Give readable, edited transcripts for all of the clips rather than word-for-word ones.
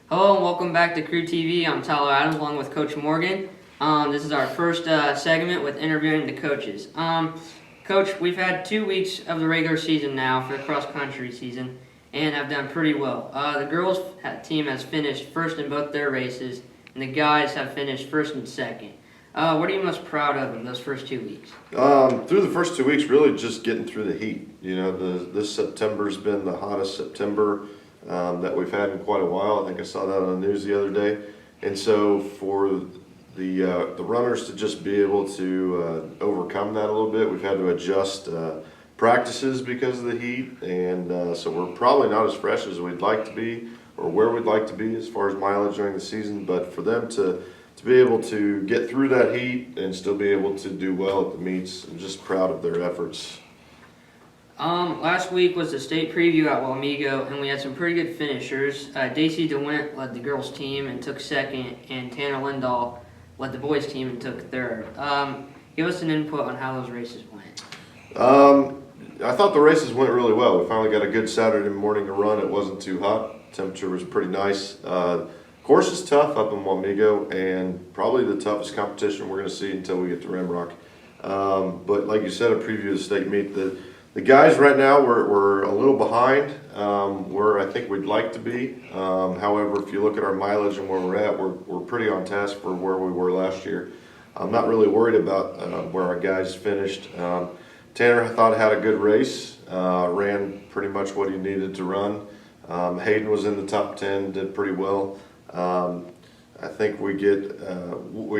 Hello and welcome back to Cru TV. I'm Tyler Adams along with Coach Morgan. This is our first segment with interviewing the coaches. Coach, we've had 2 weeks of the regular season now for the cross-country season and have done pretty well. The girls team has finished first in both their races and the guys have finished first and second. What are you most proud of in those first 2 weeks? Through the first 2 weeks, really just getting through the heat. You know, this September's been the hottest September that we've had in quite a while. I think I saw that on the news the other day. And so for the runners to just be able to overcome that a little bit, we've had to adjust practices because of the heat. And so we're probably not as fresh as we'd like to be or where we'd like to be as far as mileage during the season. But for them to be able to get through that heat and still be able to do well at the meets, I'm just proud of their efforts. Last week was the state preview at Wamego, and we had some pretty good finishers. Daisy DeWint led the girls' team and took second, and Tanner Lindahl led the boys' team and took third. Give us an input on how those races went. I thought the races went really well. We finally got a good Saturday morning to run. It wasn't too hot. Temperature was pretty nice. Course is tough up in Wamego, and probably the toughest competition we're going to see until we get to Ramrock. But like you said, a preview of the state meet, the guys right now we're a little behind where I think we'd like to be. However, if you look at our mileage and where we're at, we're pretty on task for where we were last year. I'm not really worried about where our guys finished. Tanner, I thought, had a good race, ran pretty much what he needed to run. Hayden was in the top 10, did pretty well. I think we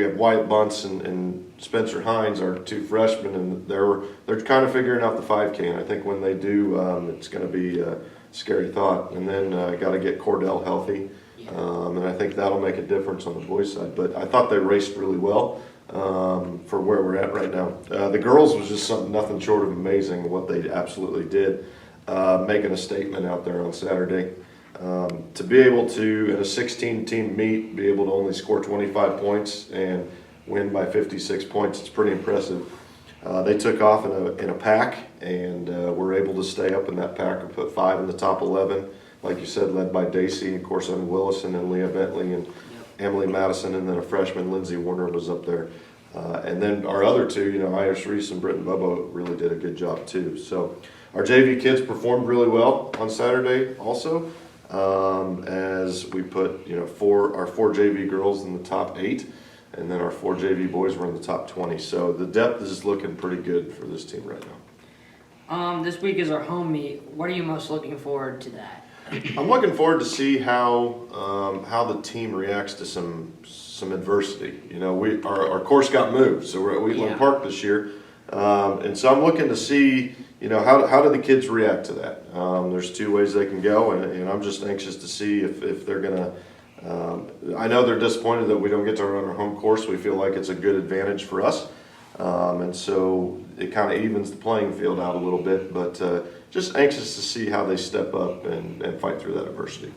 have Wyatt Bunce and Spencer Hines, our two freshmen, and they're kind of figuring out the 5K. And I think when they do, it's going to be a scary thought. And then got to get Cordell healthy, and I think that'll make a difference on the boys' side. But I thought they raced really well for where we're at right now. The girls was just nothing short of amazing what they absolutely did, making a statement out there on Saturday. To be able to, in a 16-team meet, be able to only score 25 points and win by 56 points, it's pretty impressive. They took off in a pack and were able to stay up in that pack and put 5 in the top 11. Like you said, led by Daisy, of course, Evan Willison and Leah Bentley and Emily Madison, and then a freshman, Lindsay Warner, was up there. And then our other two, Iris Reese and Britton Bobo, really did a good job too. So our JV kids performed really well on Saturday also. As we put our four JV girls in the top 8, and then our 4 JV boys were in the top 20. So the depth is looking pretty good for this team right now. This week is our home meet. What are you most looking forward to that? I'm looking forward to see how the team reacts to some adversity. Our course got moved, so we're at Wheatland Park this year, and so I'm looking to see how do the kids react to that. There's 2 ways they can go, and I'm just anxious to see if they're gonna. I know they're disappointed that we don't get to run our home course. We feel like it's a good advantage for us, and so it kind of evens the playing field out a little bit. But just anxious to see how they step up and fight through that adversity.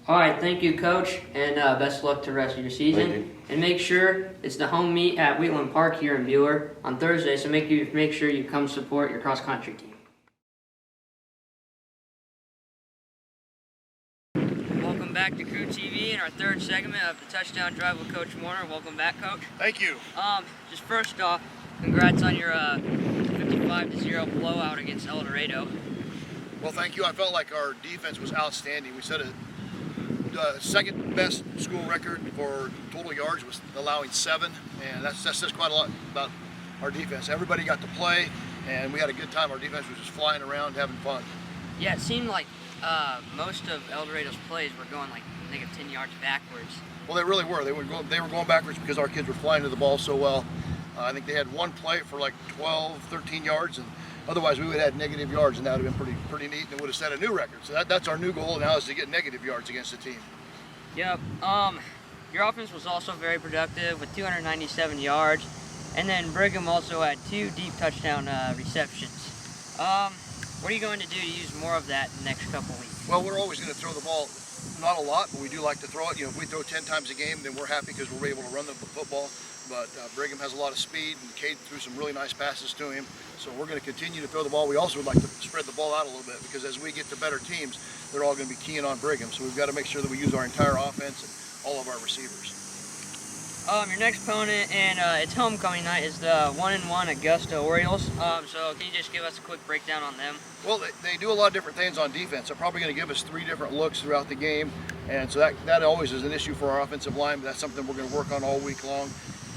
All right, thank you, Coach, and best of luck to the rest of your season. Thank you. And make sure it's the home meet at Wheatland Park here in Bueller on Thursday, so make sure you come support your cross-country team. Welcome back to Cru TV in our third segment of the Touchdown Drive with Coach Warner. Welcome back, Coach. Thank you. Just first off, congrats on your 55-0 blowout against El Dorado. Well, thank you. I felt like our defense was outstanding. We set a second best school record for total yards, was allowing 7, and that says quite a lot about our defense. Everybody got to play, and we had a good time. Our defense was just flying around, having fun. Yeah, it seemed like most of El Dorado's plays were going like -10 yards backwards. Well, they really were. They were going backwards because our kids were flying to the ball so well. I think they had one play for like 12, 13 yards, and otherwise we would have had negative yards, and that would have been pretty neat, and it would have set a new record. So that's our new goal now, is to get negative yards against the team. Yep. Your offense was also very productive with 297 yards, and then Brigham also had 2 deep touchdown receptions. What are you going to do to use more of that in the next couple weeks? Well, we're always going to throw the ball Not a lot, but we do like to throw it. You know, if we throw 10 times a game, then we're happy because we're able to run the football. But Brigham has a lot of speed, and Cade threw some really nice passes to him. So we're going to continue to throw the ball. We also would like to spread the ball out a little bit because as we get to better teams, they're all going to be keying on Brigham. So we've got to make sure that we use our entire offense and all of our receivers. Your next opponent, and it's homecoming night, is the 1-1 Augusta Orioles. So can you just give us a quick breakdown on them? Well, they do a lot of different things on defense. They're probably going to give us 3 different looks throughout the game, and so that always is an issue for our offensive line, but that's something we're going to work on all week long.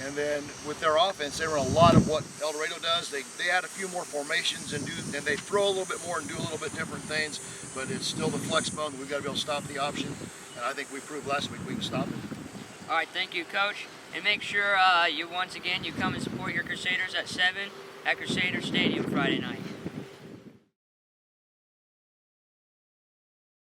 And then with their offense, they run a lot of what El Dorado does. They add a few more formations and they throw a little bit more and do a little bit different things, but it's still the flex bone that we've got to be able to stop the option, and I think we proved last week we can stop it. All right, thank you, Coach. And make sure you once again you come and support your Crusaders at 7 at Crusader Stadium Friday night.